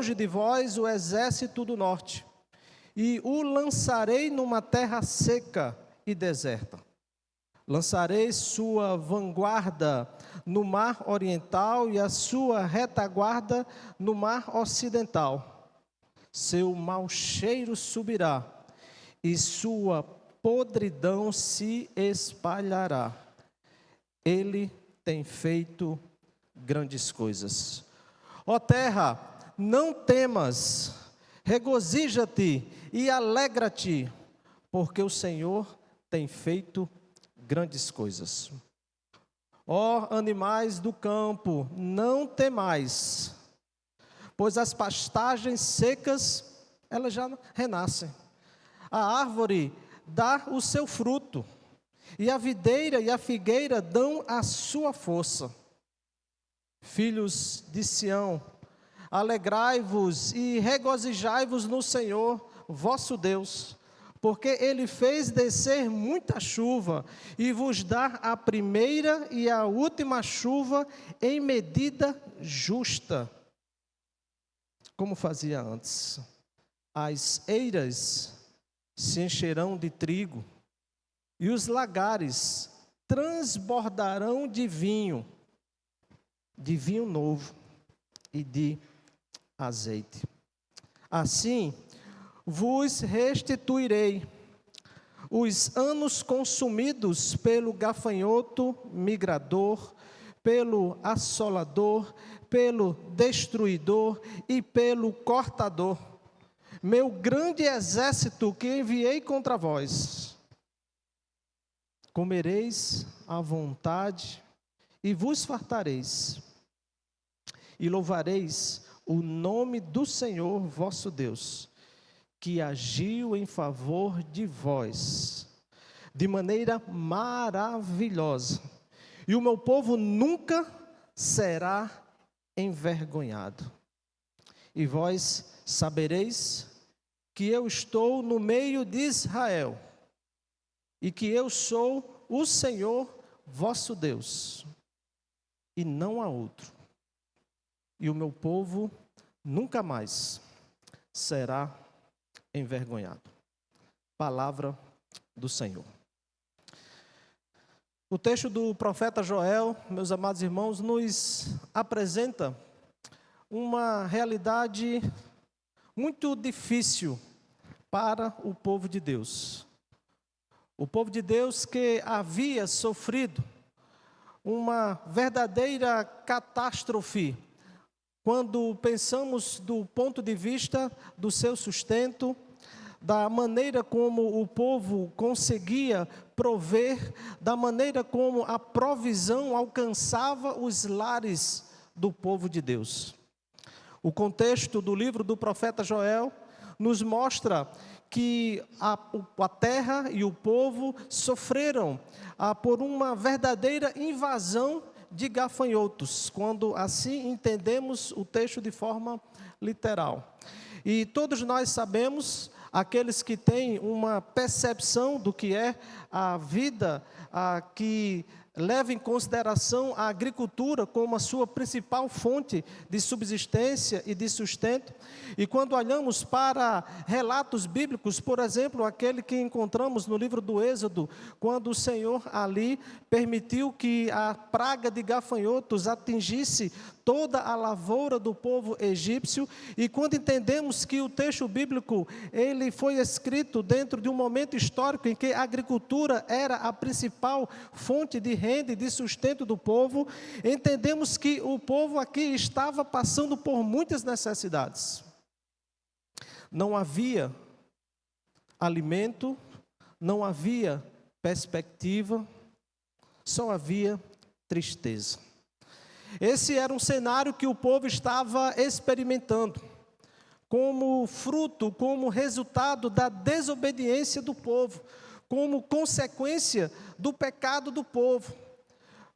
longe de vós o exército do norte, e o lançarei numa terra seca e deserta. Lançarei sua vanguarda no mar oriental e a sua retaguarda no mar ocidental. Seu mau cheiro subirá e sua podridão se espalhará. Ele tem feito grandes coisas. Ó terra, não temas, regozija-te e alegra-te, porque o Senhor tem feito grandes coisas. Ó animais do campo, não temais, pois as pastagens secas, elas já renascem. A árvore dá o seu fruto, e a videira e a figueira dão a sua força. Filhos de Sião, alegrai-vos e regozijai-vos no Senhor, vosso Deus, porque Ele fez descer muita chuva e vos dá a primeira e a última chuva em medida justa, como fazia antes. As eiras se encherão de trigo e os lagares transbordarão de vinho novo e de azeite. Assim vos restituirei os anos consumidos pelo gafanhoto migrador, pelo assolador, pelo destruidor e pelo cortador, meu grande exército que enviei contra vós. Comereis à vontade e vos fartareis, e louvareis o nome do Senhor vosso Deus, que agiu em favor de vós, de maneira maravilhosa, e o meu povo nunca será envergonhado. E vós sabereis que eu estou no meio de Israel, e que eu sou o Senhor vosso Deus, e não há outro. E o meu povo nunca mais será envergonhado. Palavra do Senhor. O texto do profeta Joel, meus amados irmãos, nos apresenta uma realidade muito difícil para o povo de Deus. O povo de Deus que havia sofrido uma verdadeira catástrofe, quando pensamos do ponto de vista do seu sustento, da maneira como o povo conseguia prover, da maneira como a provisão alcançava os lares do povo de Deus. O contexto do livro do profeta Joel nos mostra que a terra e o povo sofreram por uma verdadeira invasão de gafanhotos, quando assim entendemos o texto de forma literal. E todos nós sabemos, aqueles que têm uma percepção do que é a vida, que leva em consideração a agricultura como a sua principal fonte de subsistência e de sustento. E quando olhamos para relatos bíblicos, por exemplo, aquele que encontramos no livro do Êxodo, quando o Senhor ali permitiu que a praga de gafanhotos atingisse toda a lavoura do povo egípcio, e quando entendemos que o texto bíblico, ele foi escrito dentro de um momento histórico em que a agricultura era a principal fonte de renda e de sustento do povo, entendemos que o povo aqui estava passando por muitas necessidades. Não havia alimento, não havia perspectiva, só havia tristeza. Esse era um cenário que o povo estava experimentando, como fruto, como resultado da desobediência do povo, como consequência do pecado do povo,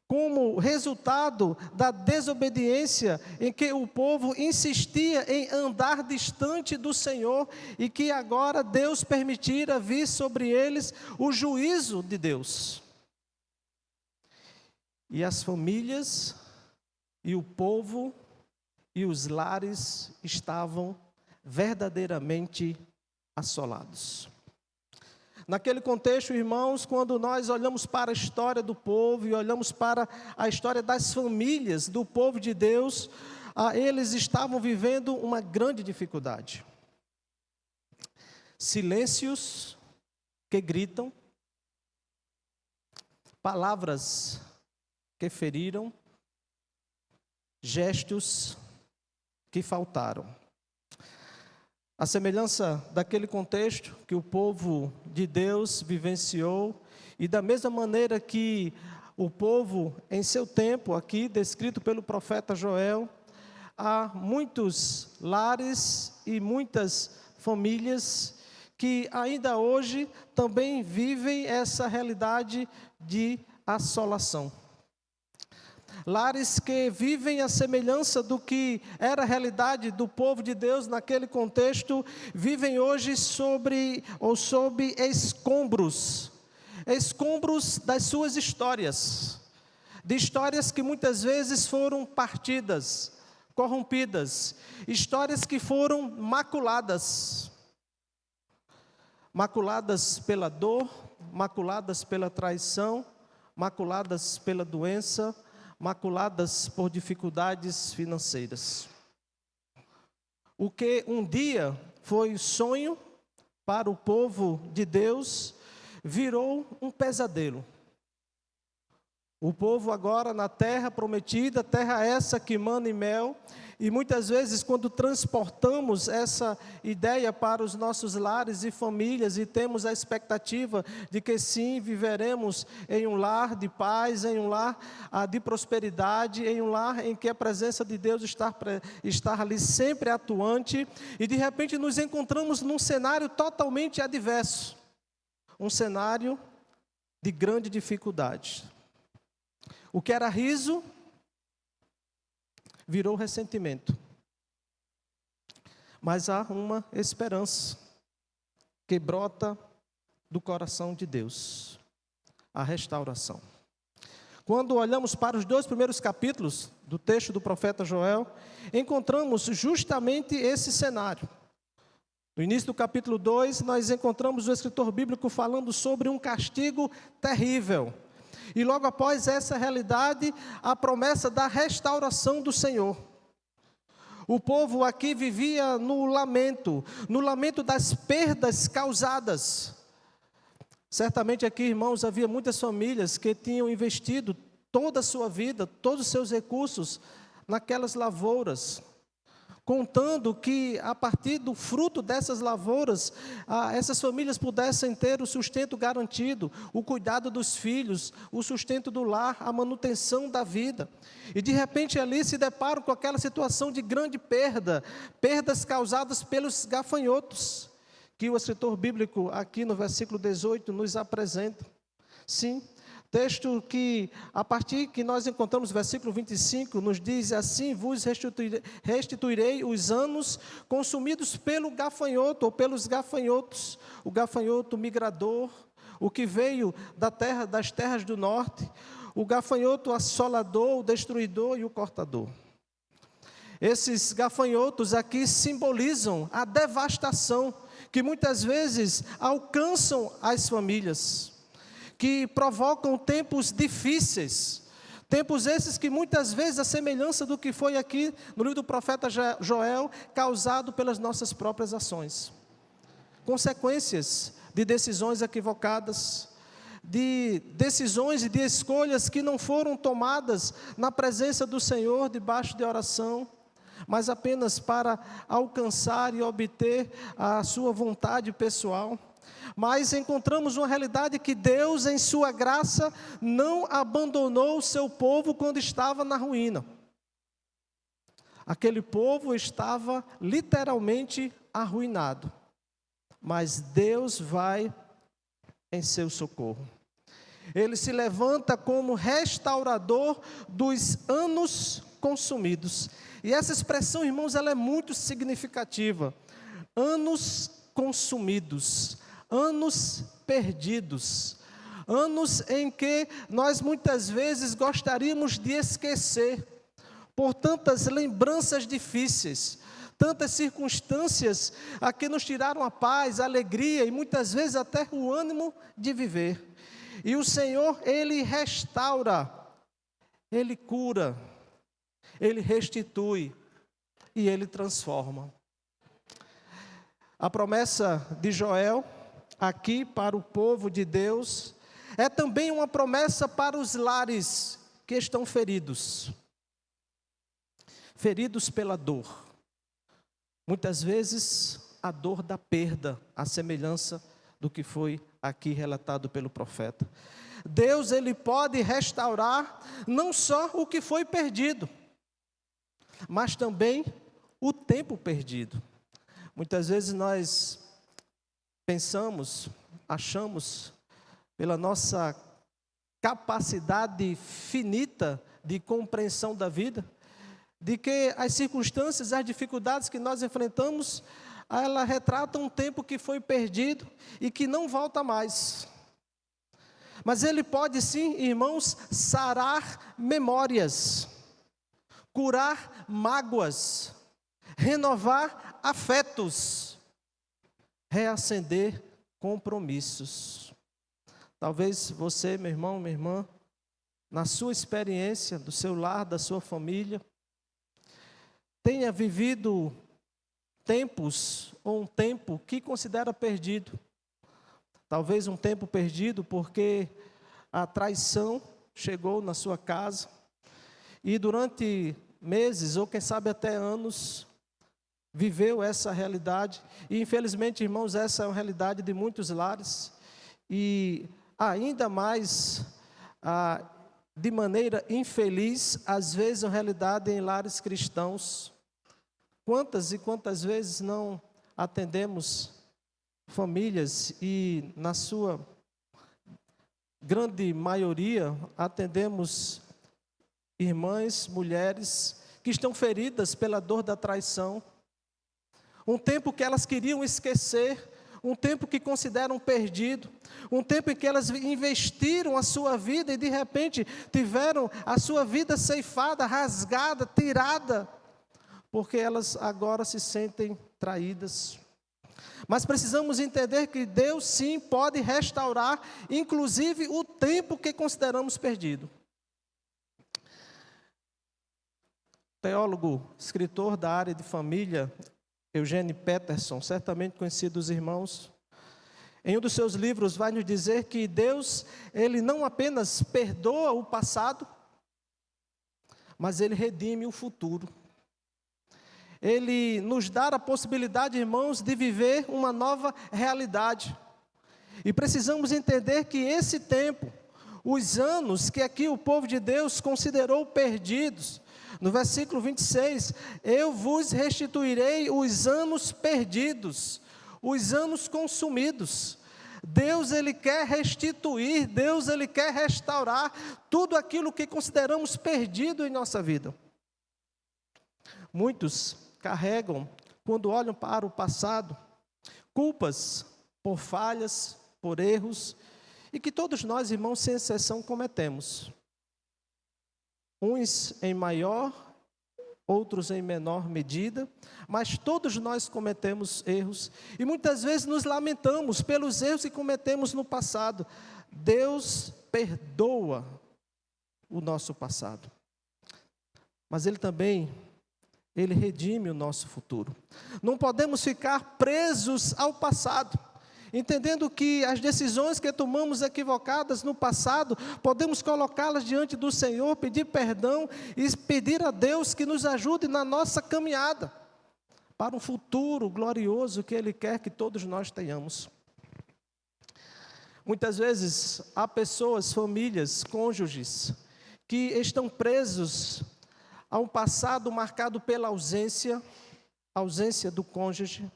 como resultado da desobediência em que o povo insistia em andar distante do Senhor, e que agora Deus permitira vir sobre eles o juízo de Deus. E as famílias e o povo e os lares estavam verdadeiramente assolados. Naquele contexto, irmãos, quando nós olhamos para a história do povo e olhamos para a história das famílias do povo de Deus, eles estavam vivendo uma grande dificuldade. Silêncios que gritam, palavras que feriram, gestos que faltaram. A semelhança daquele contexto que o povo de Deus vivenciou, e da mesma maneira que o povo em seu tempo, aqui descrito pelo profeta Joel, há muitos lares e muitas famílias que ainda hoje também vivem essa realidade de assolação. Lares que vivem a semelhança do que era a realidade do povo de Deus naquele contexto, vivem hoje sob escombros das suas histórias, de histórias que muitas vezes foram partidas, corrompidas, histórias que foram maculadas pela dor, maculadas pela traição, maculadas pela doença, maculadas por dificuldades financeiras. O que um dia foi sonho para o povo de Deus, virou um pesadelo. O povo agora na terra prometida, terra essa que mana e mel, e muitas vezes quando transportamos essa ideia para os nossos lares e famílias e temos a expectativa de que sim, viveremos em um lar de paz, em um lar de prosperidade, em um lar em que a presença de Deus está ali sempre atuante, e de repente nos encontramos num cenário totalmente adverso, um cenário de grande dificuldade. O que era riso virou ressentimento. Mas há uma esperança que brota do coração de Deus: a restauração. Quando olhamos para os 2 primeiros capítulos do texto do profeta Joel, encontramos justamente esse cenário. No início do capítulo 2, nós encontramos o escritor bíblico falando sobre um castigo terrível. E logo após essa realidade, a promessa da restauração do Senhor. O povo aqui vivia no lamento das perdas causadas. Certamente aqui, irmãos, havia muitas famílias que tinham investido toda a sua vida, todos os seus recursos naquelas lavouras, contando que a partir do fruto dessas lavouras, essas famílias pudessem ter o sustento garantido, o cuidado dos filhos, o sustento do lar, a manutenção da vida. E de repente ali se deparam com aquela situação de grande perdas causadas pelos gafanhotos, que o escritor bíblico aqui no versículo 18 nos apresenta. Sim, texto que, a partir que nós encontramos, versículo 25, nos diz assim: vos restituirei os anos consumidos pelo gafanhoto, ou pelos gafanhotos, o gafanhoto migrador, o que veio das terras do norte, o gafanhoto assolador, o destruidor e o cortador. Esses gafanhotos aqui simbolizam a devastação que muitas vezes alcançam as famílias, que provocam tempos difíceis, tempos esses que muitas vezes, a semelhança do que foi aqui no livro do profeta Joel, causado pelas nossas próprias ações. Consequências de decisões equivocadas, de decisões e de escolhas que não foram tomadas na presença do Senhor, debaixo de oração, mas apenas para alcançar e obter a sua vontade pessoal. Mas encontramos uma realidade que Deus, em sua graça, não abandonou o seu povo quando estava na ruína. Aquele povo estava literalmente arruinado, mas Deus vai em seu socorro. Ele se levanta como restaurador dos anos consumidos. E essa expressão, irmãos, ela é muito significativa. Anos consumidos, anos perdidos, anos em que nós muitas vezes gostaríamos de esquecer, por tantas lembranças difíceis, tantas circunstâncias a que nos tiraram a paz, a alegria e muitas vezes até o ânimo de viver. E o Senhor, Ele restaura, Ele cura, Ele restitui e Ele transforma. A promessa de Joel, aqui para o povo de Deus, é também uma promessa para os lares que estão feridos. Feridos pela dor. Muitas vezes a dor da perda, a semelhança do que foi aqui relatado pelo profeta. Deus, Ele pode restaurar não só o que foi perdido, mas também o tempo perdido. Muitas vezes nós pensamos, achamos, pela nossa capacidade finita de compreensão da vida, de que as circunstâncias, as dificuldades que nós enfrentamos, ela retrata um tempo que foi perdido e que não volta mais. Mas Ele pode sim, irmãos, sarar memórias, curar mágoas, renovar afetos, reacender compromissos. Talvez você, meu irmão, minha irmã, na sua experiência, do seu lar, da sua família, tenha vivido tempos ou um tempo que considera perdido. Talvez um tempo perdido porque a traição chegou na sua casa e durante meses ou quem sabe até anos viveu essa realidade. E infelizmente, irmãos, essa é uma realidade de muitos lares e ainda mais de maneira infeliz, às vezes uma realidade em lares cristãos. Quantas e quantas vezes não atendemos famílias e, na sua grande maioria, atendemos irmãs, mulheres que estão feridas pela dor da traição. Um tempo que elas queriam esquecer, um tempo que consideram perdido, um tempo em que elas investiram a sua vida e de repente tiveram a sua vida ceifada, rasgada, tirada, porque elas agora se sentem traídas. Mas precisamos entender que Deus sim pode restaurar, inclusive o tempo que consideramos perdido. Teólogo, escritor da área de família, Eugene Peterson, certamente conhecido dos irmãos, em um dos seus livros vai nos dizer que Deus, Ele não apenas perdoa o passado, mas Ele redime o futuro. Ele nos dá a possibilidade, irmãos, de viver uma nova realidade. E precisamos entender que esse tempo, os anos que aqui o povo de Deus considerou perdidos, no versículo 26, eu vos restituirei os anos perdidos, os anos consumidos. Deus, Ele quer restituir, Deus, Ele quer restaurar tudo aquilo que consideramos perdido em nossa vida. Muitos carregam, quando olham para o passado, culpas por falhas, por erros, e que todos nós, irmãos, sem exceção, cometemos. Uns em maior, outros em menor medida, mas todos nós cometemos erros, e muitas vezes nos lamentamos pelos erros que cometemos no passado. Deus perdoa o nosso passado, mas Ele também Ele redime o nosso futuro. Não podemos ficar presos ao passado, entendendo que as decisões que tomamos equivocadas no passado, podemos colocá-las diante do Senhor, pedir perdão e pedir a Deus que nos ajude na nossa caminhada, para um futuro glorioso que Ele quer que todos nós tenhamos. Muitas vezes há pessoas, famílias, cônjuges, que estão presos a um passado marcado pela ausência do cônjuge.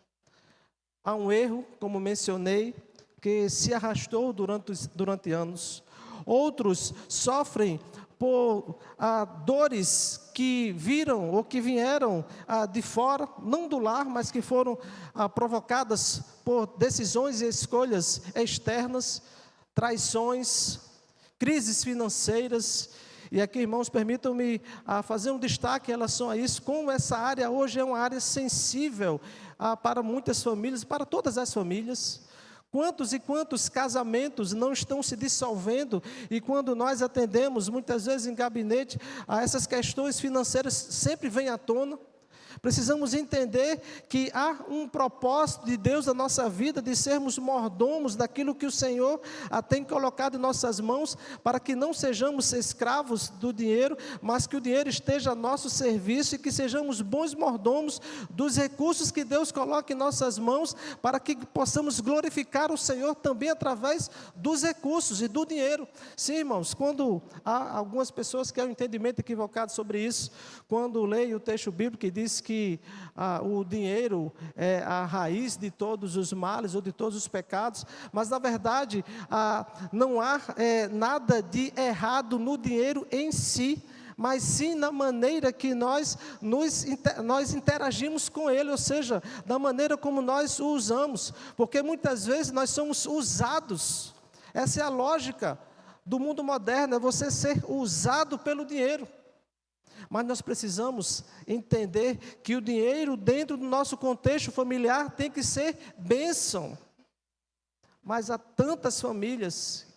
Há um erro, como mencionei, que se arrastou durante anos. Outros sofrem por dores que viram ou que vieram de fora, não do lar, mas que foram provocadas por decisões e escolhas externas, traições, crises financeiras. E aqui, irmãos, permitam-me fazer um destaque em relação a isso, como essa área hoje é uma área sensível para muitas famílias, para todas as famílias. Quantos e quantos casamentos não estão se dissolvendo, e quando nós atendemos, muitas vezes em gabinete, essas questões financeiras sempre vêm à tona. Precisamos entender que há um propósito de Deus na nossa vida, de sermos mordomos daquilo que o Senhor tem colocado em nossas mãos, para que não sejamos escravos do dinheiro, mas que o dinheiro esteja a nosso serviço, e que sejamos bons mordomos dos recursos que Deus coloca em nossas mãos, para que possamos glorificar o Senhor também através dos recursos e do dinheiro. Sim, irmãos, quando há algumas pessoas que têm um entendimento equivocado sobre isso, quando leem o texto bíblico que diz que o dinheiro é a raiz de todos os males ou de todos os pecados, mas na verdade não há nada de errado no dinheiro em si, mas sim na maneira que nós interagimos com ele, ou seja, da maneira como nós o usamos, porque muitas vezes nós somos usados. Essa é a lógica do mundo moderno, é você ser usado pelo dinheiro. Mas nós precisamos entender que o dinheiro dentro do nosso contexto familiar tem que ser bênção. Mas há tantas famílias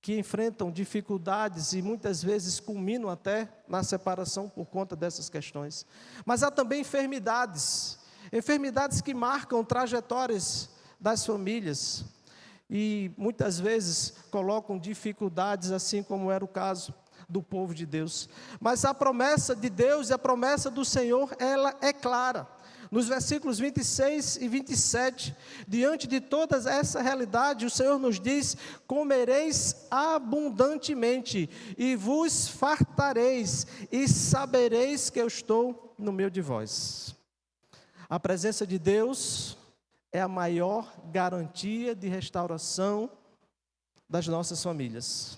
que enfrentam dificuldades e muitas vezes culminam até na separação por conta dessas questões. Mas há também enfermidades que marcam trajetórias das famílias e muitas vezes colocam dificuldades, assim como era o caso do povo de Deus. Mas a promessa de Deus e a promessa do Senhor, ela é clara. Nos versículos 26 e 27, diante de toda essa realidade, o Senhor nos diz: comereis abundantemente, e vos fartareis, e sabereis que eu estou no meio de vós. A presença de Deus é a maior garantia de restauração das nossas famílias.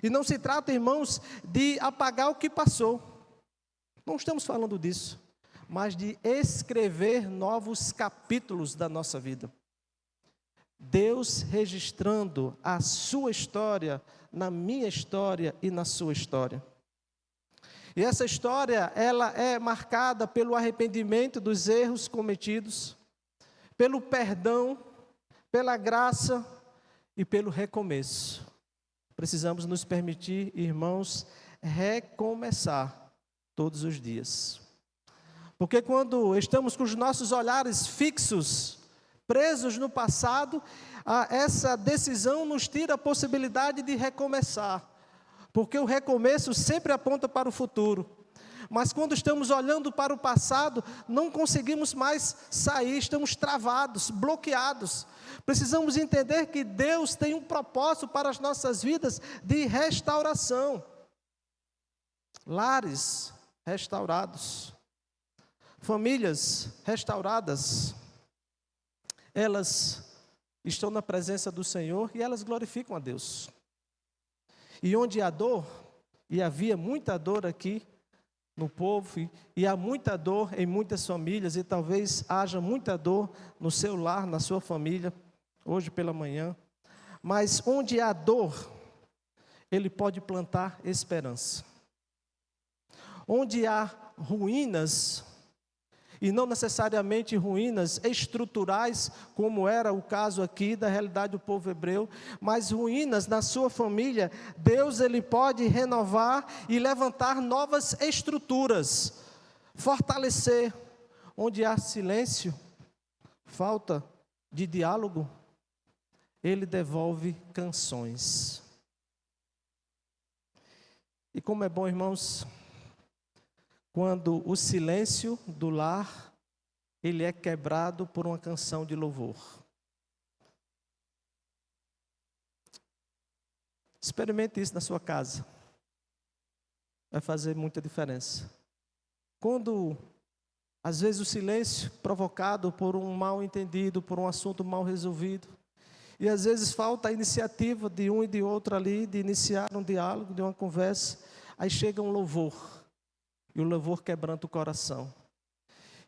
E não se trata, irmãos, de apagar o que passou. Não estamos falando disso, mas de escrever novos capítulos da nossa vida. Deus registrando a sua história, na minha história e na sua história. E essa história, ela é marcada pelo arrependimento dos erros cometidos, pelo perdão, pela graça e pelo recomeço. Precisamos nos permitir, irmãos, recomeçar todos os dias. Porque quando estamos com os nossos olhares fixos, presos no passado, essa decisão nos tira a possibilidade de recomeçar. Porque o recomeço sempre aponta para o futuro. Mas quando estamos olhando para o passado, não conseguimos mais sair, estamos travados, bloqueados. Precisamos entender que Deus tem um propósito para as nossas vidas de restauração. Lares restaurados, famílias restauradas, elas estão na presença do Senhor e elas glorificam a Deus. E onde há dor, e havia muita dor aqui no povo, e há muita dor em muitas famílias, e talvez haja muita dor no seu lar, na sua família, hoje pela manhã, mas onde há dor, ele pode plantar esperança. Onde há ruínas, e não necessariamente ruínas estruturais, como era o caso aqui da realidade do povo hebreu, mas ruínas na sua família, Deus ele pode renovar e levantar novas estruturas, fortalecer. Onde há silêncio, falta de diálogo, ele devolve canções. E como é bom, irmãos, quando o silêncio do lar, ele é quebrado por uma canção de louvor. Experimente isso na sua casa. Vai fazer muita diferença. Quando, às vezes, o silêncio provocado por um mal entendido, por um assunto mal resolvido, e às vezes falta a iniciativa de um e de outro ali, de iniciar um diálogo, de uma conversa, aí chega um louvor. E o louvor quebranta o coração.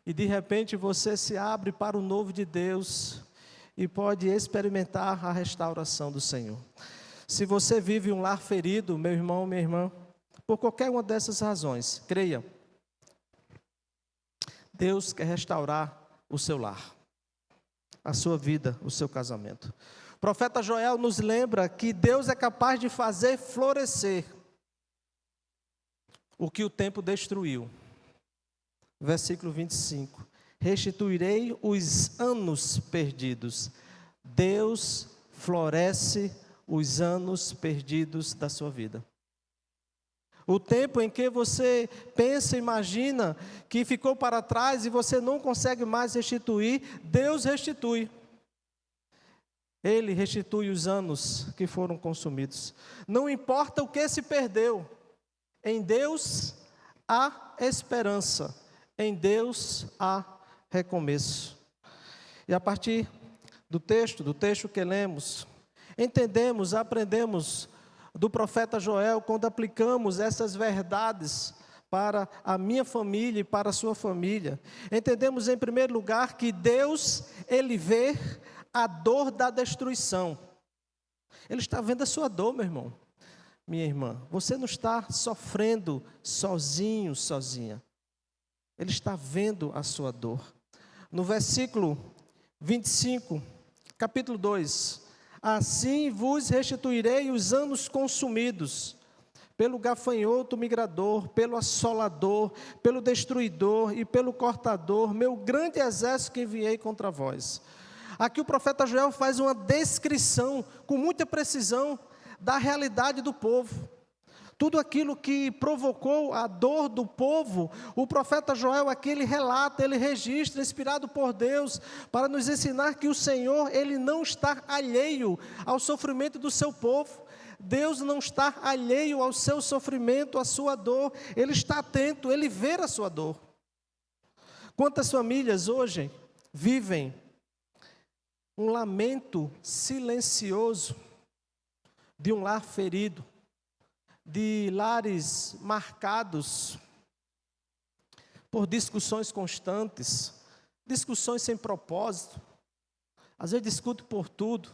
E de repente você se abre para o novo de Deus e pode experimentar a restauração do Senhor. Se você vive um lar ferido, meu irmão, minha irmã, por qualquer uma dessas razões, creia, Deus quer restaurar o seu lar, a sua vida, o seu casamento. O profeta Joel nos lembra que Deus é capaz de fazer florescer o que o tempo destruiu. Versículo 25. Restituirei os anos perdidos. Deus floresce os anos perdidos da sua vida. O tempo em que você pensa, imagina que ficou para trás e você não consegue mais restituir, Deus restitui. Ele restitui os anos que foram consumidos. Não importa o que se perdeu, em Deus há esperança, em Deus há recomeço. E a partir do texto que lemos, entendemos, aprendemos do profeta Joel, quando aplicamos essas verdades para a minha família e para a sua família. Entendemos em primeiro lugar que Deus, Ele vê a dor da destruição. Ele está vendo a sua dor, meu irmão, minha irmã. Você não está sofrendo sozinho, sozinha. Ele está vendo a sua dor. No versículo 25, capítulo 2. Assim vos restituirei os anos consumidos, pelo gafanhoto migrador, pelo assolador, pelo destruidor e pelo cortador, meu grande exército que enviei contra vós. Aqui o profeta Joel faz uma descrição, com muita precisão, da realidade do povo. Tudo aquilo que provocou a dor do povo, o profeta Joel aqui ele relata, ele registra, inspirado por Deus, para nos ensinar que o Senhor, Ele não está alheio ao sofrimento do seu povo. Deus não está alheio ao seu sofrimento, à sua dor. Ele está atento, Ele vê a sua dor. Quantas famílias hoje vivem um lamento silencioso de um lar ferido, de lares marcados por discussões constantes, discussões sem propósito, às vezes discute por tudo,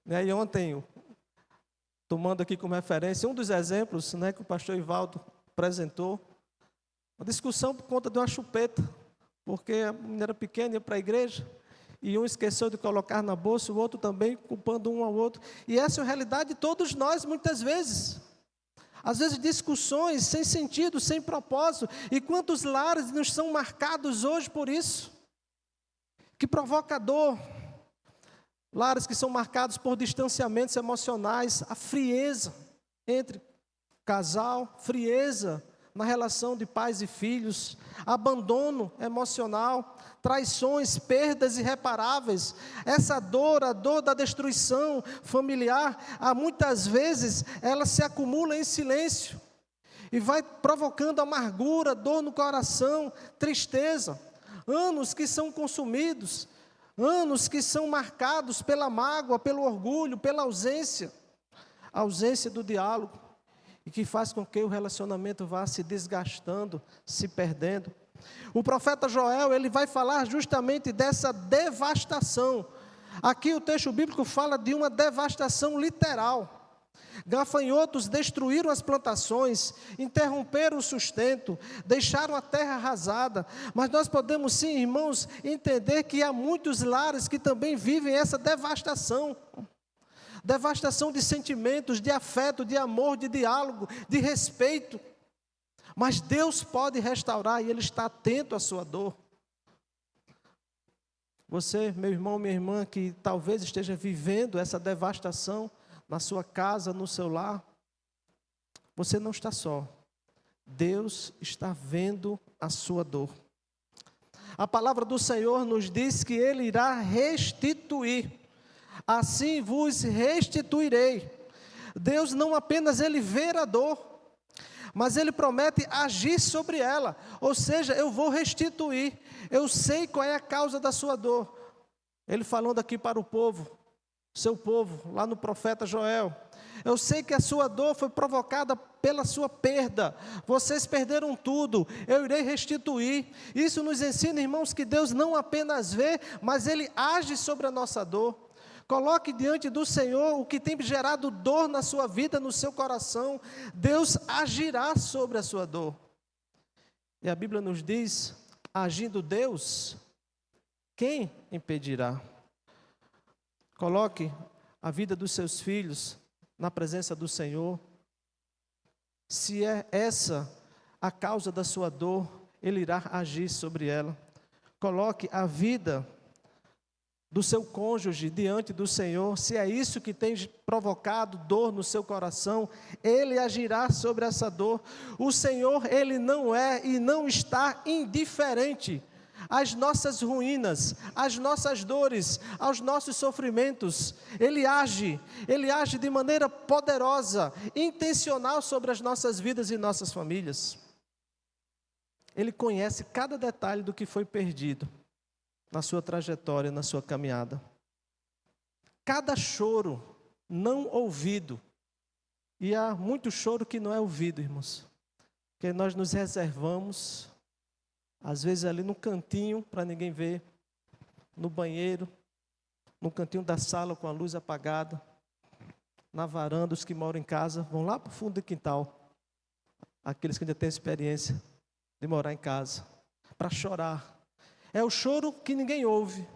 né? E ontem, tomando aqui como referência, um dos exemplos, né, que o pastor Ivaldo apresentou, uma discussão por conta de uma chupeta, porque a menina era pequena, ia para a igreja, e um esqueceu de colocar na bolsa, o outro também, culpando um ao outro, e essa é a realidade de todos nós, muitas vezes. Às vezes discussões sem sentido, sem propósito. E quantos lares nos são marcados hoje por isso? Que provoca dor. Lares que são marcados por distanciamentos emocionais, a frieza entre casal, frieza na relação de pais e filhos, abandono emocional, traições, perdas irreparáveis. Essa dor, a dor da destruição familiar, muitas vezes ela se acumula em silêncio e vai provocando amargura, dor no coração, tristeza. Anos que são consumidos, anos que são marcados pela mágoa, pelo orgulho, pela ausência do diálogo, e que faz com que o relacionamento vá se desgastando, se perdendo. O profeta Joel, ele vai falar justamente dessa devastação. Aqui o texto bíblico fala de uma devastação literal. Gafanhotos destruíram as plantações, interromperam o sustento, deixaram a terra arrasada. Mas nós podemos sim, irmãos, entender que há muitos lares que também vivem essa devastação. Devastação de sentimentos, de afeto, de amor, de diálogo, de respeito. Mas Deus pode restaurar e Ele está atento à sua dor. Você, meu irmão, minha irmã, que talvez esteja vivendo essa devastação na sua casa, no seu lar, você não está só. Deus está vendo a sua dor. A palavra do Senhor nos diz que Ele irá restituir. Assim vos restituirei. Deus não apenas Ele vê a dor, mas Ele promete agir sobre ela. Ou seja, eu vou restituir. Eu sei qual é a causa da sua dor. Ele falando aqui para o povo, seu povo, lá no profeta Joel. Eu sei que a sua dor foi provocada pela sua perda. Vocês perderam tudo, eu irei restituir. Isso nos ensina, irmãos, que Deus não apenas vê, mas Ele age sobre a nossa dor. Coloque diante do Senhor o que tem gerado dor na sua vida, no seu coração. Deus agirá sobre a sua dor. E a Bíblia nos diz, agindo Deus, quem impedirá? Coloque a vida dos seus filhos na presença do Senhor. Se é essa a causa da sua dor, Ele irá agir sobre ela. Coloque a vida do seu cônjuge diante do Senhor. Se é isso que tem provocado dor no seu coração, Ele agirá sobre essa dor. O Senhor, Ele não é e não está indiferente às nossas ruínas, às nossas dores, aos nossos sofrimentos. Ele age de maneira poderosa, intencional sobre as nossas vidas e nossas famílias. Ele conhece cada detalhe do que foi perdido na sua trajetória, na sua caminhada. Cada choro não ouvido, e há muito choro que não é ouvido, irmãos, que nós nos reservamos, às vezes ali no cantinho, para ninguém ver, no banheiro, no cantinho da sala com a luz apagada, na varanda. Os que moram em casa vão lá para o fundo do quintal, aqueles que ainda têm experiência de morar em casa, para chorar. É o choro que ninguém ouve,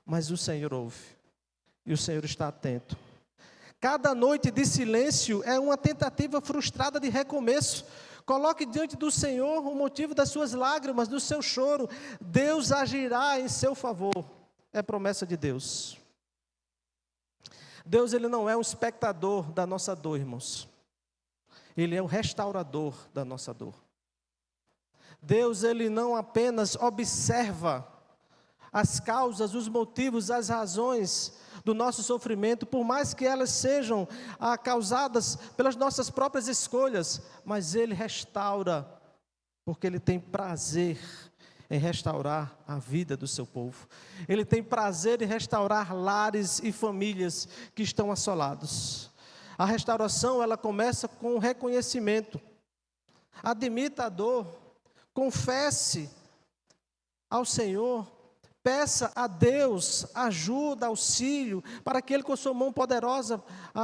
mas o Senhor ouve, e o Senhor está atento. Cada noite de silêncio é uma tentativa frustrada de recomeço. Coloque diante do Senhor o motivo das suas lágrimas, do seu choro. Deus agirá em seu favor. É promessa de Deus. Deus, Ele não é um espectador da nossa dor, irmãos. Ele é o restaurador da nossa dor. Deus, Ele não apenas observa as causas, os motivos, as razões do nosso sofrimento, por mais que elas sejam causadas pelas nossas próprias escolhas, mas Ele restaura, porque Ele tem prazer em restaurar a vida do seu povo. Ele tem prazer em restaurar lares e famílias que estão assolados. A restauração, ela começa com o reconhecimento. Admita a dor, confesse ao Senhor, peça a Deus ajuda, auxílio, para que Ele com sua mão poderosa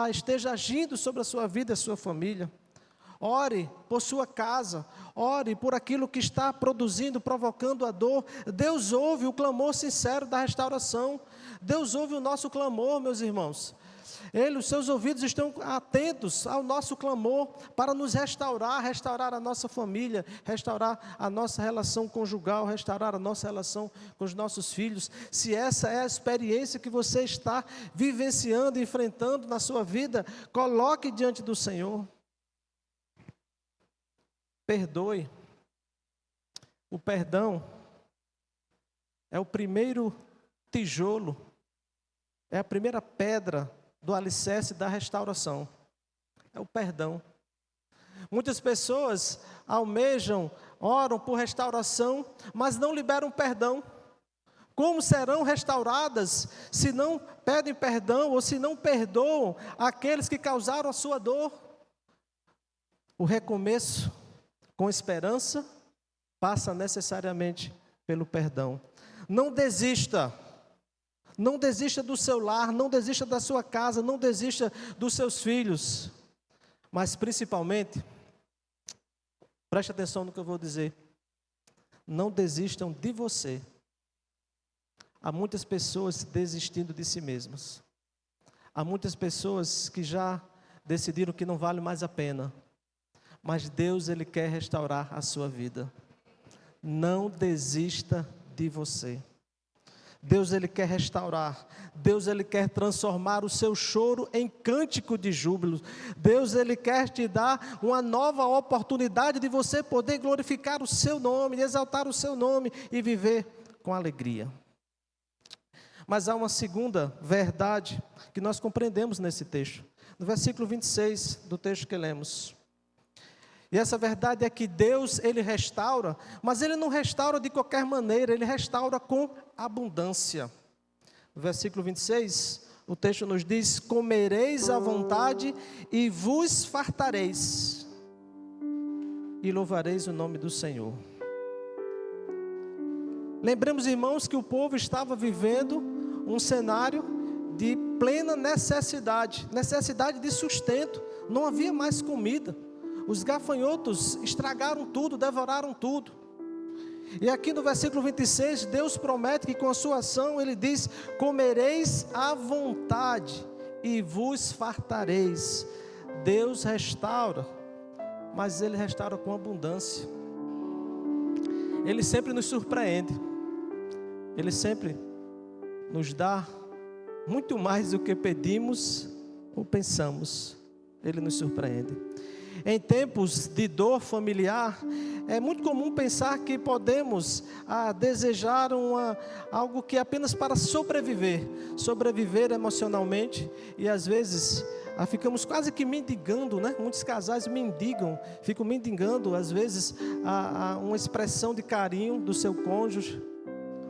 esteja agindo sobre a sua vida e a sua família. Ore por sua casa, ore por aquilo que está produzindo, provocando a dor. Deus ouve o clamor sincero da restauração. Deus ouve o nosso clamor, meus irmãos. Os seus ouvidos estão atentos ao nosso clamor para nos restaurar, restaurar a nossa família, restaurar a nossa relação conjugal, restaurar a nossa relação com os nossos filhos. Se essa é a experiência que você está vivenciando, enfrentando na sua vida, coloque diante do Senhor. Perdoe. O perdão é o primeiro tijolo, é a primeira pedra do alicerce da restauração. É o perdão. Muitas pessoas almejam, oram por restauração, mas não liberam perdão. Como serão restauradas se não pedem perdão ou se não perdoam aqueles que causaram a sua dor? O recomeço com esperança passa necessariamente pelo perdão. Não desista. Não desista do seu lar, não desista da sua casa, não desista dos seus filhos. Mas principalmente, preste atenção no que eu vou dizer. Não desistam de você. Há muitas pessoas desistindo de si mesmas. Há muitas pessoas que já decidiram que não vale mais a pena. Mas Deus, Ele quer restaurar a sua vida. Não desista de você. Deus, Ele quer restaurar. Deus, Ele quer transformar o seu choro em cântico de júbilo. Deus, Ele quer te dar uma nova oportunidade de você poder glorificar o seu nome, exaltar o seu nome e viver com alegria. Mas há uma segunda verdade que nós compreendemos nesse texto. No versículo 26 do texto que lemos. E essa verdade é que Deus, Ele restaura, mas Ele não restaura de qualquer maneira, Ele restaura com abundância. No versículo 26, o texto nos diz: comereis à vontade e vos fartareis, e louvareis o nome do Senhor. Lembremos, irmãos, que o povo estava vivendo um cenário de plena necessidade de sustento. Não havia mais comida. Os gafanhotos estragaram tudo, devoraram tudo. E aqui no versículo 26, Deus promete que com a sua ação, Ele diz: comereis à vontade e vos fartareis. Deus restaura, mas Ele restaura com abundância. Ele sempre nos surpreende. Ele sempre nos dá muito mais do que pedimos ou pensamos. Ele nos surpreende. Em tempos de dor familiar, é muito comum pensar que podemos desejar algo que é apenas para sobreviver emocionalmente, e às vezes ficamos quase que mendigando, né? Muitos casais ficam mendigando às vezes uma expressão de carinho do seu cônjuge,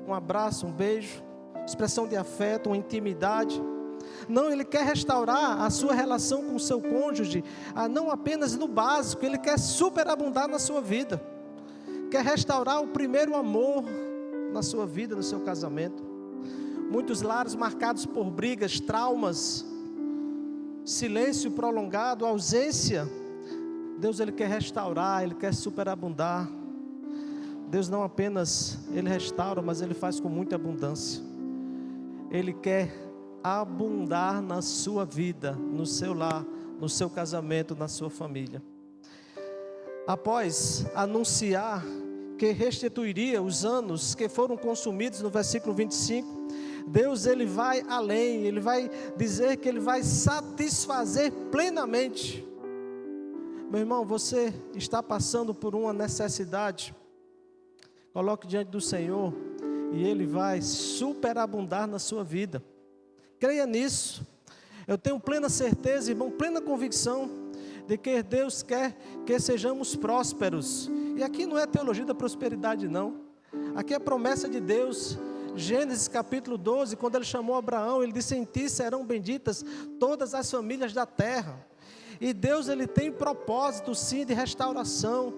um abraço, um beijo, expressão de afeto, uma intimidade. Não, Ele quer restaurar a sua relação com o seu cônjuge, não apenas no básico. Ele quer superabundar na sua vida, quer restaurar o primeiro amor na sua vida, no seu casamento. Muitos lares marcados por brigas, traumas, silêncio prolongado, ausência. Deus, Ele quer restaurar, Ele quer superabundar. Deus não apenas Ele restaura, mas Ele faz com muita abundância. Ele quer abundar na sua vida, no seu lar, no seu casamento, na sua família. Após anunciar que restituiria os anos que foram consumidos no versículo 25, Deus, Ele vai além. Ele vai dizer que Ele vai satisfazer plenamente. Meu irmão, você está passando por uma necessidade, coloque diante do Senhor e Ele vai superabundar na sua vida. Creia nisso. Eu tenho plena certeza, irmão, plena convicção de que Deus quer que sejamos prósperos. E aqui não é teologia da prosperidade, não. Aqui é a promessa de Deus. Gênesis capítulo 12, quando Ele chamou Abraão, Ele disse: em ti serão benditas todas as famílias da terra. E Deus, Ele tem propósito sim de restauração,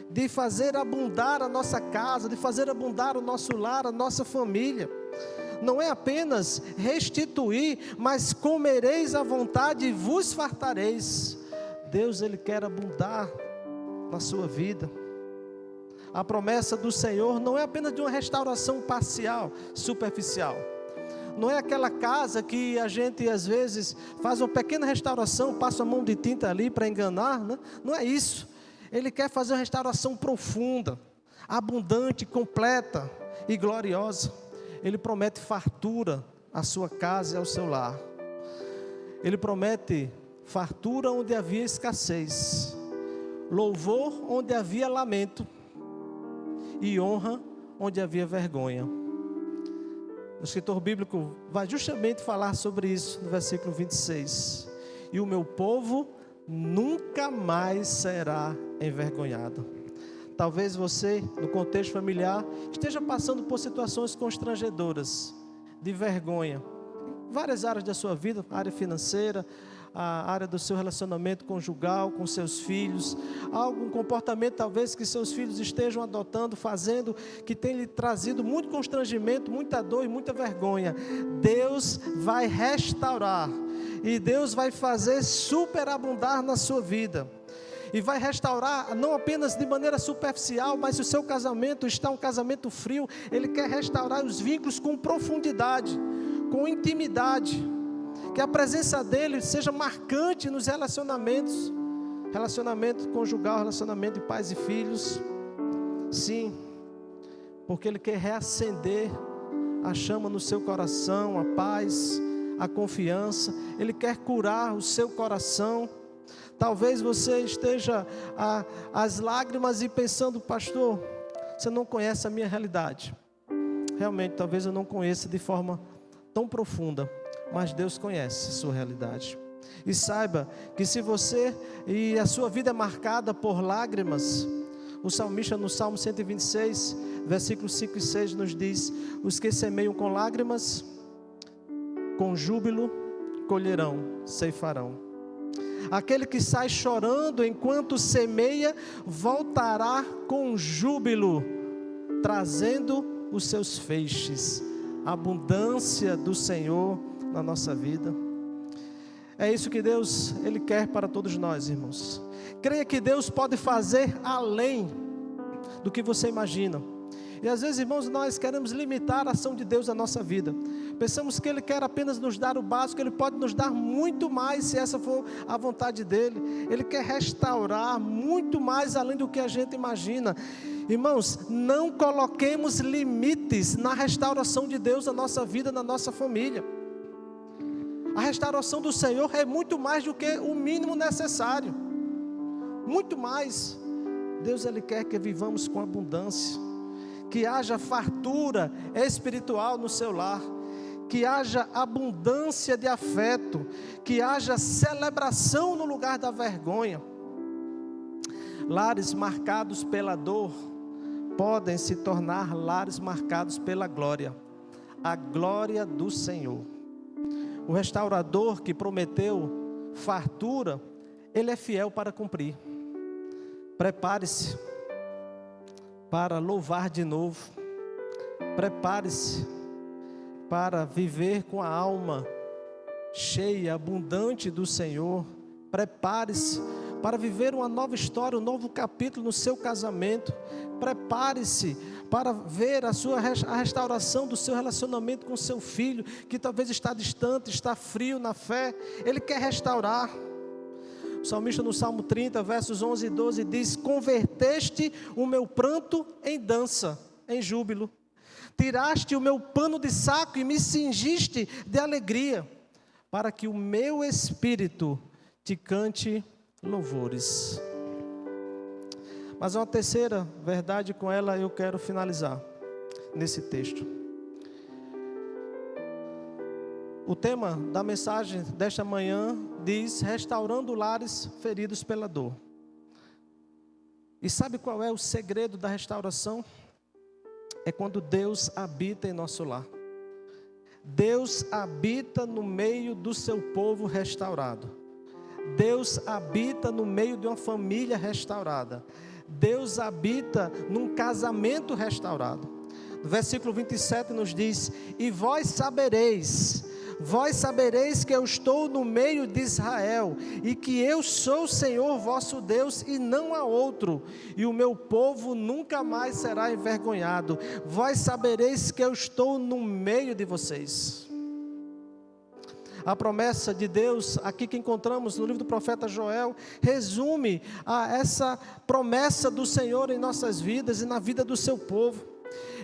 de fazer abundar a nossa casa, de fazer abundar o nosso lar, a nossa família. Não é apenas restituir, mas comereis à vontade e vos fartareis. Deus, Ele quer abundar na sua vida. A promessa do Senhor não é apenas de uma restauração parcial, superficial. Não é aquela casa que a gente às vezes faz uma pequena restauração, passa a mão de tinta ali para enganar, né? Não é isso. Ele quer fazer uma restauração profunda, abundante, completa e gloriosa. Ele promete fartura à sua casa e ao seu lar. Ele promete fartura onde havia escassez, louvor onde havia lamento e honra onde havia vergonha. O escritor bíblico vai justamente falar sobre isso no versículo 26. E o meu povo nunca mais será envergonhado. Talvez você, no contexto familiar, esteja passando por situações constrangedoras, de vergonha, em várias áreas da sua vida, a área financeira, a área do seu relacionamento conjugal, com seus filhos, algum comportamento talvez que seus filhos estejam adotando, fazendo, que tem lhe trazido muito constrangimento, muita dor e muita vergonha. Deus vai restaurar, e Deus vai fazer superabundar na sua vida. E vai restaurar não apenas de maneira superficial, mas se o seu casamento está um casamento frio, Ele quer restaurar os vínculos com profundidade, com intimidade. Que a presença dEle seja marcante nos relacionamentos, relacionamento conjugal, relacionamento de pais e filhos. Sim, porque Ele quer reacender a chama no seu coração, a paz, a confiança. Ele quer curar o seu coração. Talvez você esteja às lágrimas e pensando: pastor, você não conhece a minha realidade. Realmente, talvez eu não conheça de forma tão profunda, mas Deus conhece a sua realidade. E saiba que se você e a sua vida é marcada por lágrimas, o salmista no Salmo 126, versículos 5 e 6 nos diz: os que semeiam com lágrimas, com júbilo colherão, ceifarão. Aquele que sai chorando enquanto semeia, voltará com júbilo, trazendo os seus feixes. A abundância do Senhor na nossa vida. É isso que Deus, Ele quer para todos nós, irmãos. Creia que Deus pode fazer além do que você imagina. E às vezes, irmãos, nós queremos limitar a ação de Deus na nossa vida. Pensamos que Ele quer apenas nos dar o básico. Ele pode nos dar muito mais, se essa for a vontade dEle. Ele quer restaurar muito mais além do que a gente imagina. Irmãos, não coloquemos limites na restauração de Deus na nossa vida, na nossa família. A restauração do Senhor é muito mais do que o mínimo necessário. Muito mais. Deus, Ele quer que vivamos com abundância. Que haja fartura espiritual no seu lar. Que haja abundância de afeto. Que haja celebração no lugar da vergonha. Lares marcados pela dor podem se tornar lares marcados pela glória. A glória do Senhor. O restaurador que prometeu fartura, Ele é fiel para cumprir. Prepare-se para louvar de novo. Prepare-se para viver com a alma cheia, abundante do Senhor. Prepare-se para viver uma nova história, um novo capítulo no seu casamento. Prepare-se para ver a restauração do seu relacionamento com seu filho, que talvez está distante, está frio na fé. Ele quer restaurar. O salmista no Salmo 30, versos 11 e 12 diz: converteste o meu pranto em dança, em júbilo. Tiraste o meu pano de saco e me cingiste de alegria, para que o meu espírito te cante louvores. Mas uma terceira verdade, com ela eu quero finalizar nesse texto. O tema da mensagem desta manhã diz: restaurando lares feridos pela dor. E sabe qual é o segredo da restauração? É quando Deus habita em nosso lar. Deus habita no meio do seu povo restaurado. Deus habita no meio de uma família restaurada. Deus habita num casamento restaurado. No versículo 27 nos diz: e vós sabereis que eu estou no meio de Israel, e que eu sou o Senhor vosso Deus, e não há outro, e o meu povo nunca mais será envergonhado. Vós sabereis que eu estou no meio de vocês. A promessa de Deus, aqui que encontramos no livro do profeta Joel, resume essa promessa do Senhor em nossas vidas e na vida do seu povo.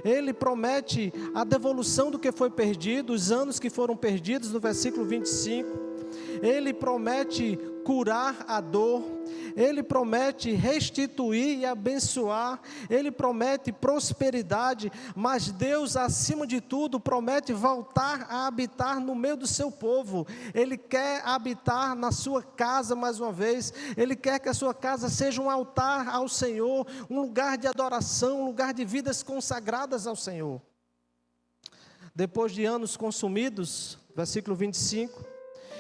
Ele promete a devolução do que foi perdido, os anos que foram perdidos, no versículo 25. Ele promete curar a dor. Ele promete restituir e abençoar. Ele promete prosperidade. Mas Deus, acima de tudo, promete voltar a habitar no meio do seu povo. Ele quer habitar na sua casa mais uma vez. Ele quer que a sua casa seja um altar ao Senhor, um lugar de adoração, um lugar de vidas consagradas ao Senhor. Depois de anos consumidos, versículo 25,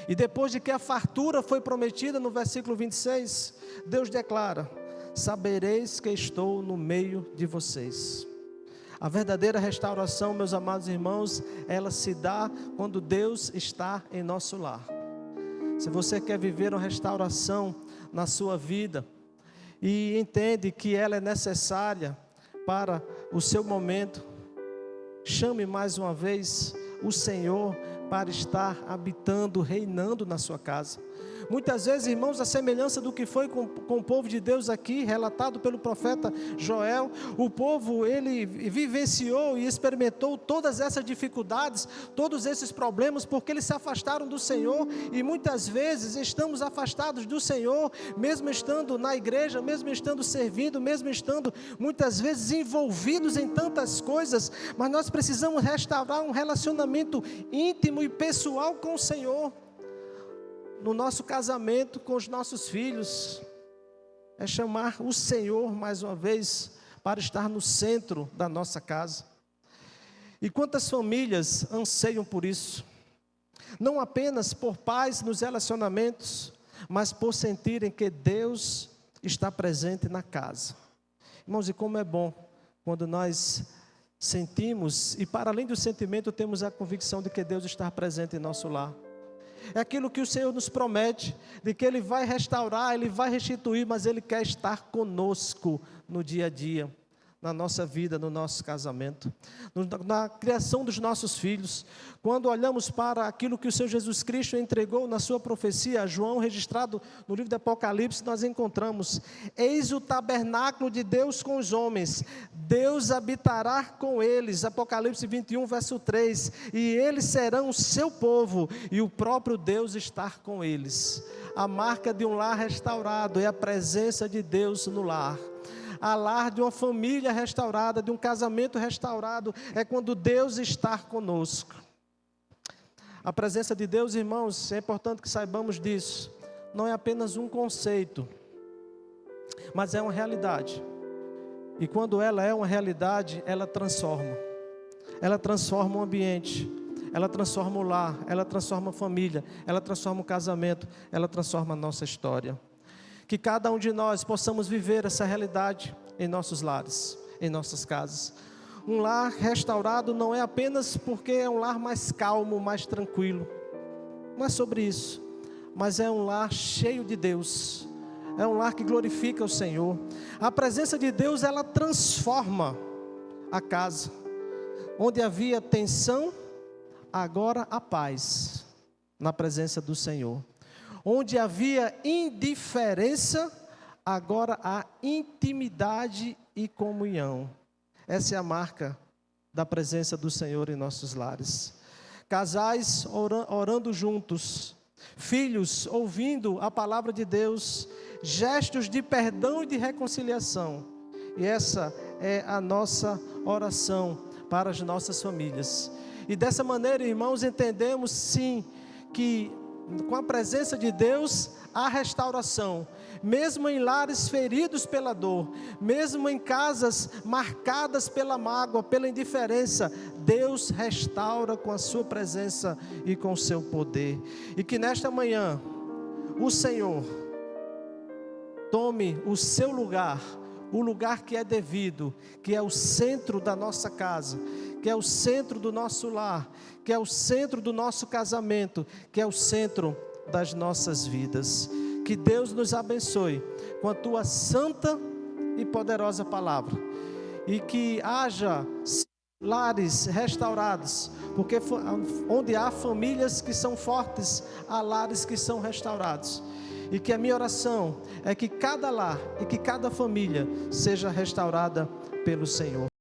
e depois de que a fartura foi prometida, no versículo 26, Deus declara: sabereis que estou no meio de vocês. A verdadeira restauração, meus amados irmãos, ela se dá quando Deus está em nosso lar. Se você quer viver uma restauração na sua vida e entende que ela é necessária para o seu momento, chame mais uma vez o Senhor para estar habitando, reinando na sua casa. Muitas vezes, irmãos, a semelhança do que foi com o povo de Deus aqui, relatado pelo profeta Joel, o povo, ele vivenciou e experimentou todas essas dificuldades, todos esses problemas, porque eles se afastaram do Senhor, e muitas vezes estamos afastados do Senhor, mesmo estando na igreja, mesmo estando servindo, mesmo estando muitas vezes envolvidos em tantas coisas, mas nós precisamos restaurar um relacionamento íntimo e pessoal com o Senhor. No nosso casamento, com os nossos filhos, é chamar o Senhor mais uma vez para estar no centro da nossa casa. E quantas famílias anseiam por isso? Não apenas por paz nos relacionamentos, mas por sentirem que Deus está presente na casa. Irmãos, e como é bom quando nós sentimos, e para além do sentimento, temos a convicção de que Deus está presente em nosso lar. É aquilo que o Senhor nos promete, de que Ele vai restaurar, Ele vai restituir, mas Ele quer estar conosco no dia a dia, na nossa vida, no nosso casamento, na criação dos nossos filhos. Quando olhamos para aquilo que o Senhor Jesus Cristo entregou na sua profecia, João, registrado no livro do Apocalipse, nós encontramos: eis o tabernáculo de Deus com os homens, Deus habitará com eles, Apocalipse 21, verso 3, e eles serão o seu povo, e o próprio Deus estar com eles. A marca de um lar restaurado é a presença de Deus no lar. A lar de uma família restaurada, de um casamento restaurado, é quando Deus está conosco. A presença de Deus, irmãos, é importante que saibamos disso. Não é apenas um conceito, mas é uma realidade. E quando ela é uma realidade, ela transforma. Ela transforma o ambiente, ela transforma o lar, ela transforma a família, ela transforma o casamento, ela transforma a nossa história. Que cada um de nós possamos viver essa realidade em nossos lares, em nossas casas. Um lar restaurado não é apenas porque é um lar mais calmo, mais tranquilo. Não é sobre isso, mas é um lar cheio de Deus. É um lar que glorifica o Senhor. A presença de Deus, ela transforma a casa. Onde havia tensão, agora há paz na presença do Senhor. Onde havia indiferença, agora há intimidade e comunhão. Essa é a marca da presença do Senhor em nossos lares. Casais orando juntos, filhos ouvindo a palavra de Deus, gestos de perdão e de reconciliação. E essa é a nossa oração para as nossas famílias. E dessa maneira, irmãos, entendemos sim que com a presença de Deus, há restauração, mesmo em lares feridos pela dor, mesmo em casas marcadas pela mágoa, pela indiferença, Deus restaura com a sua presença e com o seu poder. E que nesta manhã, o Senhor tome o seu lugar, o lugar que é devido, que é o centro da nossa casa, que é o centro do nosso lar, que é o centro do nosso casamento, que é o centro das nossas vidas. Que Deus nos abençoe com a tua santa e poderosa palavra, e que haja lares restaurados, porque onde há famílias que são fortes, há lares que são restaurados. E que a minha oração é que cada lar e que cada família seja restaurada pelo Senhor.